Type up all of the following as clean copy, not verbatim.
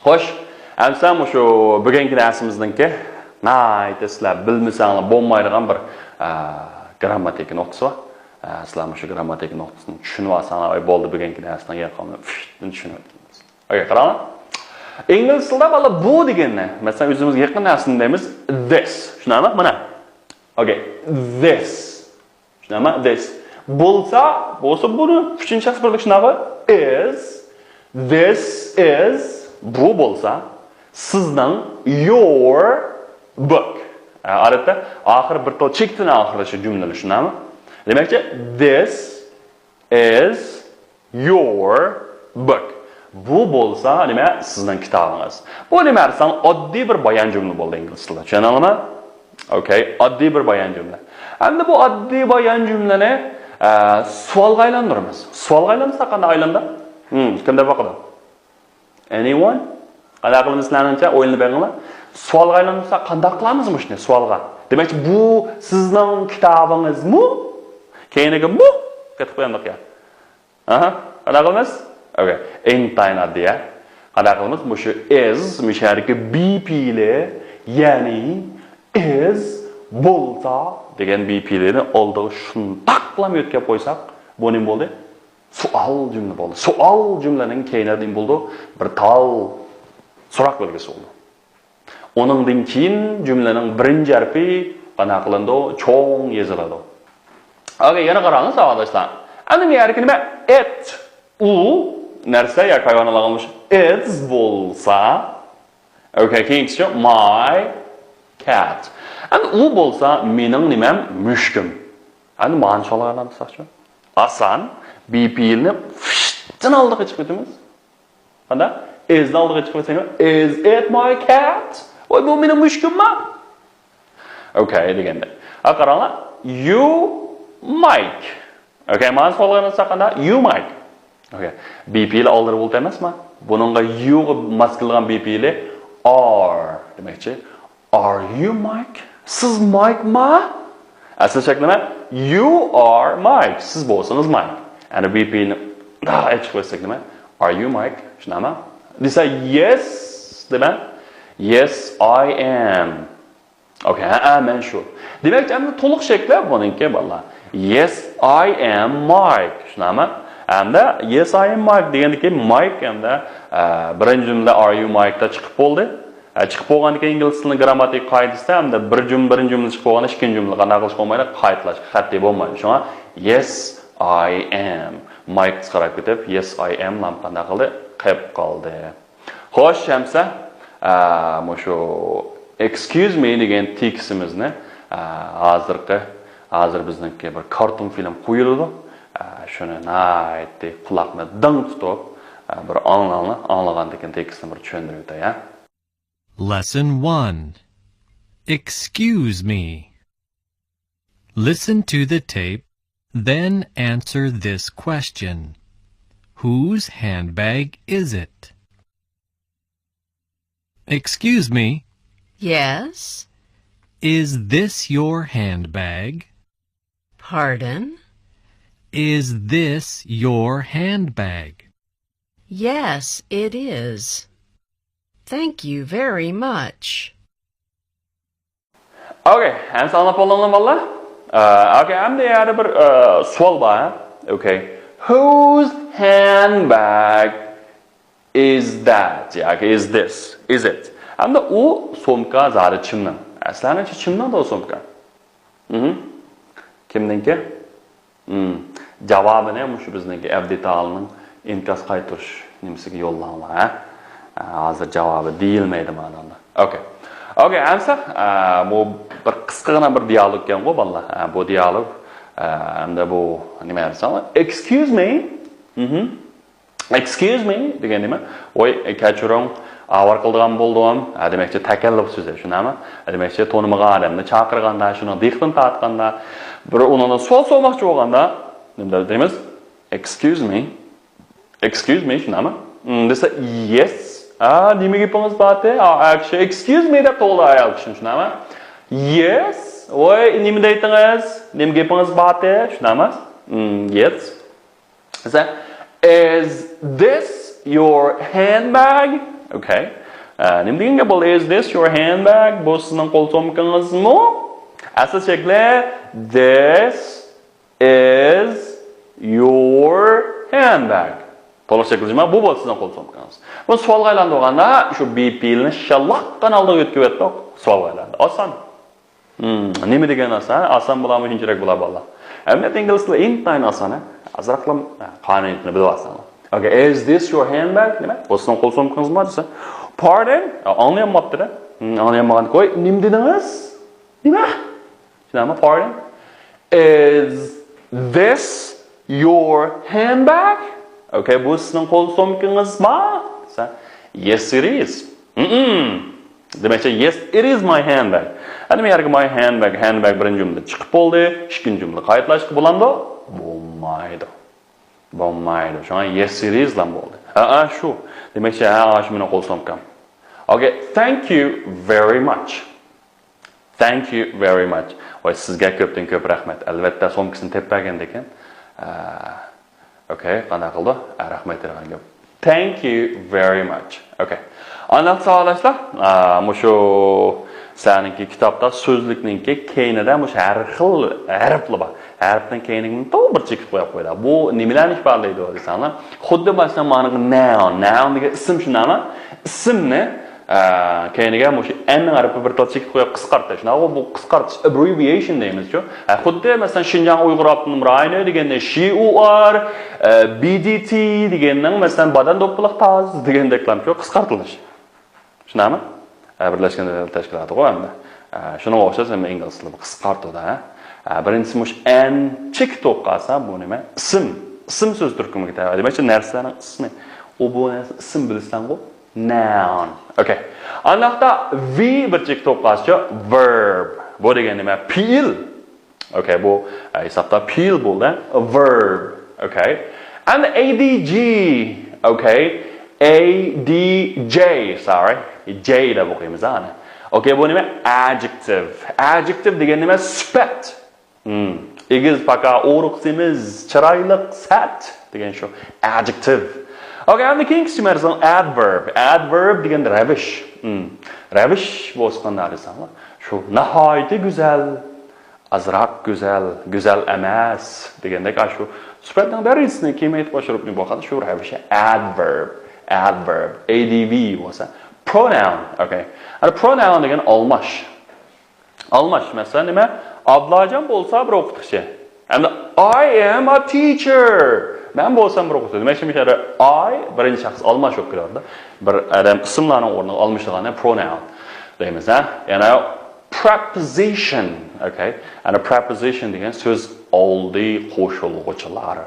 Xo'sh, hamsam o'sha bugungi darsimizningki sizlar bilmasanglar bo'lmaydigan bir grammatik nuqtasi bor. Sizlar o'sha grammatik nuqtasini tushunib olsanglar, bo'ldi bugungi darsdan yaqqanini tushunib o'tamiz. Okay, qarang. Ingliz tilida bala bu deganni, masalan, o'zimizga yaqin narsani deymiz this. Tushunami? Mana. Okay, this. Tushunami? This. Bo'lsa buni uchinchi shaxs birlik shunaqa is. This is bu bo'lsa sizning your book. Odatda oxir bir to chekdan oxirlashi jumlalar shunami? Demakchi this is your book. Bu bo'lsa nima? Sizning kitobingiz. Bu nima desan oddiy bir bayon jumla bo'ldi ingliz tilida. Tushunamizmi? Okay, oddiy bir bayon jumla. Endi bu oddiy bayon jumlani savolga aylantiramiz. Savolga aylantirsa qanday aylanda? Kimda boqadi? Anyone? Qanday qilamiz sizlarnincha o'yinni beringlar. Savolga aylantirsa qanday qilamiz shuni savolga? Demak, bu sizning kitobingizmi? Keyingi bu ketib qo'yamiz ya. Qanday qilamiz? Okay, intayin addiya. Qanday qilamiz? Bu shu is mishariki BP'li, ya'ni is bo'lsa degan BP'larni oldiga shundoq qilib o'tkazib qo'ysak, bu nima bo'ldi? Savol jumla bo'ldi. Savol jumlaning keyinida nima bo'ldi? Bir tal so'roq belgisi bo'ldi. Oningdan keyin jumlaning birinchi harfi qanday qilindi? Cho'ng yoziladi. Okay, yana qarang savoldoshlar. Endi men harfi nima? It u narsa yoki hayvonlarga is bo'lsa, okay, keyinchisi my cat. Endi u bo'lsa mening nimam mushkim. Endi mana sholalarni saqchi. Asan BP'ni fishdan oldiga chiqib ketamiz. Qanday? Is'dan oldiga chiqib ketsangiz, is it my cat? Voy bu mening mushkimmi? Okay, deganda. Qaranglar, you might. Okay, mana sholalarni saqanda you might. Okay. BP'li oldirib bo'ldi emasmi? Buningga you mas qilgan BP'li are demakchi. Are you Mike? Siz Mike ma? Asl shakli nima? You are Mike. Siz bo'lsangiz Mike. Ana BP'ni aytib qo'ysak nima? Are you Mike? Shunami? Desa yes, dema? Yes, I am. Okay, men shu. Demak, endi to'liq shakli buningki bolalar. Yes, I am Mike. Shunami? Hamda yes, I am Mike degandan keyin Mike hamda birinchi jumla are you Mike da chiqib bo'ldi. Chiqib bo'lgandan keyin ingliz tilining grammatik qoidasida hamda birinchi jumla chiqib bo'lganda ikkinchi jumla qanday qilish bo'lmaydi? Qaydlash, qat'iy bo'lmaydi. Shunga yes, I am. Mike qarab ketib, yes, I am lam qanday qildi? Qilib qoldi. Xo'sh, hamsa, shu excuse me degan tekstimizni hozir bizningki bir karton film qo'yildi. Shuni aytdi, quloqni ding tutib, bir anglagandan tekstni bir tushuntirib o'tay, ha. Lesson 1. Excuse me. Listen to the tape, then answer this question. Whose handbag is it? Excuse me. Yes. Is this your handbag? Pardon? Is this your handbag? Yes, it is. Thank you very much. Okay, hamsa anlab oldinglar bolalar? Okay, hamda yana bir savol bor. Okay. Whose handbag is that? Okay, is this? Is it? Hamda u so'mka zari chimdan. Aslancha chimdan da so'mka. Kimningki? Javobini ham shu bizningki avditalning inkas qaytirish nimasiga yo'llangan, ha? Hozir javobi deyilmaydi ma'noda. Okay. Okay, hamsa bu bir qisqagina bir dialog ekan bu bolalar. Bu dialog hamda bu nima desam? Excuse me. Excuse me degan nima? Voy, kechiring, avar qilgan bo'ldim. Demakchi takalluf so'zi, shunami? Demakchi to'nimagan odamni chaqirganda, shuni diqqat tortganda, bir undan savol so'ramoqchi bo'lganda, nima deymiz? Excuse me. Excuse me, shunami? Desa yes. Nima gapingiz bor-ku? Actually, excuse me deb to'g'ri ayol kishi, shunami? Yes. Voy, nima deytingiz? Nima gapingiz bor-ku? Shunami? Yes. Desa is this your handbag? Okay. Nima deganga bo'ldi? Is this your handbag? Bu sizning qo'l so'mkangizmi? Asl shakli this is your handbag. To'liq shaklda bu bo'lsa sizning qo'l so'mkangiz. Bu savolga aylandi o'ganda shu BP'ni shallaqdan oldin o'tkazib o'tdik. Savolga aylandi. Oson. Nima degan oson? Oson bo'ladimi, qiyinchiroq bo'ladi balla. Ammo ingliz tili intayin oson. Azraqlam qonuniyatni bilib olsangiz. Okay, is this your handbag? Nima? Bu sizning qo'l so'mkangizmi desa? Pardon? Anlayapmabdi-da. Anlayamagan qo'y. Nima dedingiz? Nima? Shunami? Pardon? Is this your handbag? Okay, bu sizning qo'l so'mkangizmi? Desa, yes it is. Demakchi, yes it is my handbag. Nima yerga my handbag birinchi jumla chiqib bo'ldi, ikkinchi jumla qaytarishga bo'lamdi? Bo'lmaydi. Bo'lmaydi. Shunga yes it is lan bo'ldi. Shu. Demakchi, shu mening qo'l so'mkam. Okay, thank you very much. Thank you very much. Voy, sizga ko'pdan ko'p rahmat. Albatta so'mkasini teppagan ekan. Okay, qanday qildi? Rahmat bergan. Thank you very much. Okay. Aniq sağlaşlar. Mushu seninki kitobda so'zlikninki keyinida mush har xil harflar bor. Harfdan keyinini to'g'ri chekib qo'yib qo'yadi. Bu nimalarni ifodalaydi desangiz, xuddi masalan mana noun degan ism shunami? Ismni keyiniga mush n harfi bir to'g'ri chekib qo'yib qisqartirish. Bu qisqartish abbreviation deymiz-ku. Xuddi masalan Xinjiang Uyg'ur Abdunum rayoni deganda SHUR, BDT deganning masalan badan do'ppiq toz degandeklamku qisqartilish. Shunami? Birlashgan Davlatlar Tashkiloti qo'yamda. Shuni o'xshash ham ingliz tilida qisqartirdi. Birinchisi mush n chek to'qqasa bu nima? Ism so'z turkumiga tegadi. Demakchi narsaning ismi. U bu ism bilsan-ku, noun. Okay. Aniqda v bir chek to'qqasa verb. Bu degani nima? Fe'l. Okay, bu hisobda fe'l bo'ldi. Verb. Okay. And adj. Okay. ADJ, sorry. J da o'qiymiz ana. Okay, bu nima? Adjective. Adjective degani nima? Sifat. Egiz faqa o'riqsimiz, chiroyli sat degan shu adjective. Okay, endi keyingi marsa adverb. Adverb deganda ravish. Ravish bo'lsa qanday desangiz, shu nihoyatda go'zal, azroq go'zal emas degandek shu sifatning darisini kemayib qo'shirib boqadi, shu ravish adverb. Adverb, adv bo'lsa pronoun. Okay. Ana pronoun degan almash. Almash masalan nima? Ablajon bo'lsa bir o'qituvchi. Endi I am a teacher. Men bo'lsam bir o'qituvchi. Demak, shunday I birinchi shaxs almash o'qib keladi. Bir odam ismlarning o'rniga almashtirgani pronoun deymiz, ha? Yana preposition, okay? Ana preposition degan so'z oldi qo'shiluvchilar.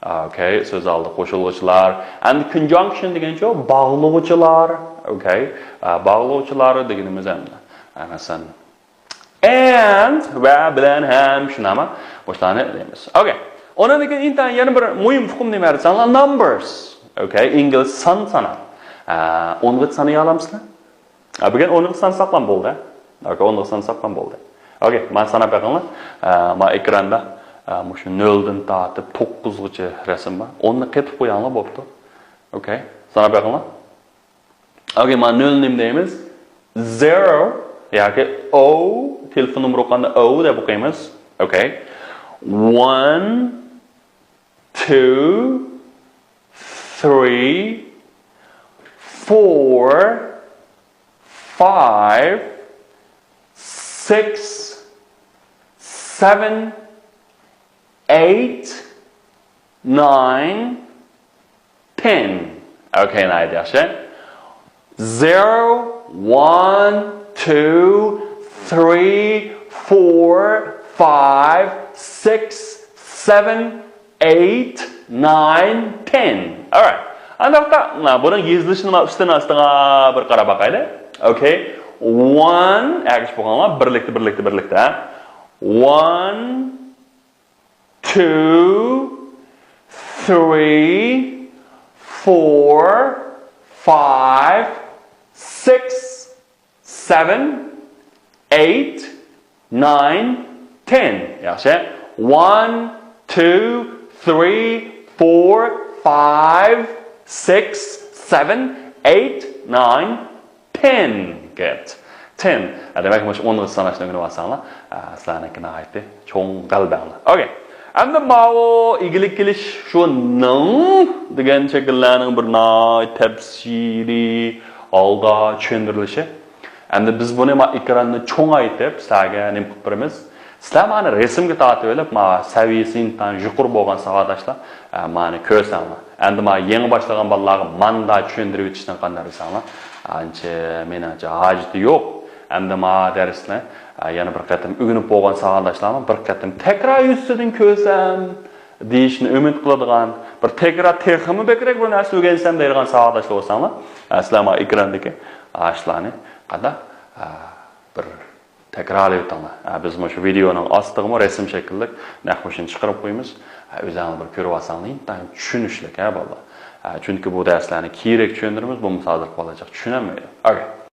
Okay, so'z oldi qo'shiluvchilar. And conjunction degancha bog'lovchilar. Okay, bog'lovchilar deganimiz hamda. Masalan, and va bilan ham shunami boshlanadi deymiz. Okay. Ondan keyin intan yana bir muhim hukm nima desanlar? Numbers. Okay, ingliz sana. 10 sanay olamsizlar? Bugun 10 san saqlan bo'ldi. Okay, 10 san saqlan bo'ldi. Okay, men sanab baqinglar. Men ekranda Mushu 0 dan tortib 9gacha rasm bor. 10 ni qetib qo'yganlar bo'pti. Okay. Sanab baqinglar. Okay, men 0 nim deymiz. 0 yoki O telefon numarani O deb o'qiymiz. Okay. 1 2 3 4 5 6 7 8 9 10. Okay, now yaxshi. 0 1 2 3 4 5 6 7 8 9 10. All right. Anda buning yezilishini ustidan ostiga bir qarab baqaylik. Okay. 1 agish bo'lganlar birlikda. 1 2 3 4 5 6 7 8 9 10. Yaxshi. 1 2 3 4 5 6 7 8, 9, 10. Good. 10. Demek ki 10 sanashni o'rganib olsanglar, sizlarnikini aytdi. Cho'ng qalbanglar. Okay. Endi mavo igilik kelish shu ning degan shakllarning bir tafsiri olda tushuntirilishi. Endi biz buni ekranni cho'ng aytib, sizlarga nima qilib beramiz? Sizlar meni resimga tortib olib, saviyasidan yuqori bo'lgan savodashlar meni ko'rsanglar. Endi men yangi boshlagan bolalarga manda tushuntirib o'tishdan qanday desanglar, ancha menimcha hojati yo'q. Endi men darsni yana bir qatim o'rganib bo'lgan savodashlarni bir qatim takror yuzidan ko'rsam deyishni umid qiladigan, bir takror texmi bekrak bir narsa o'rgansam deydigan savodashlar bo'lsanglar, sizlar men ekrandagi ashlarni qada bir takrorlayib o'tinglar. Biz mana shu videoning ostiga rasm shaklli naqshini chiqarib qo'yamiz. O'zingizlar bir ko'rib olsanglar, tushunishlik bolalar. Chunki bu darslarni kerak tushuntiramiz, bu hozir qolajaq tushunolmaydi. Okay.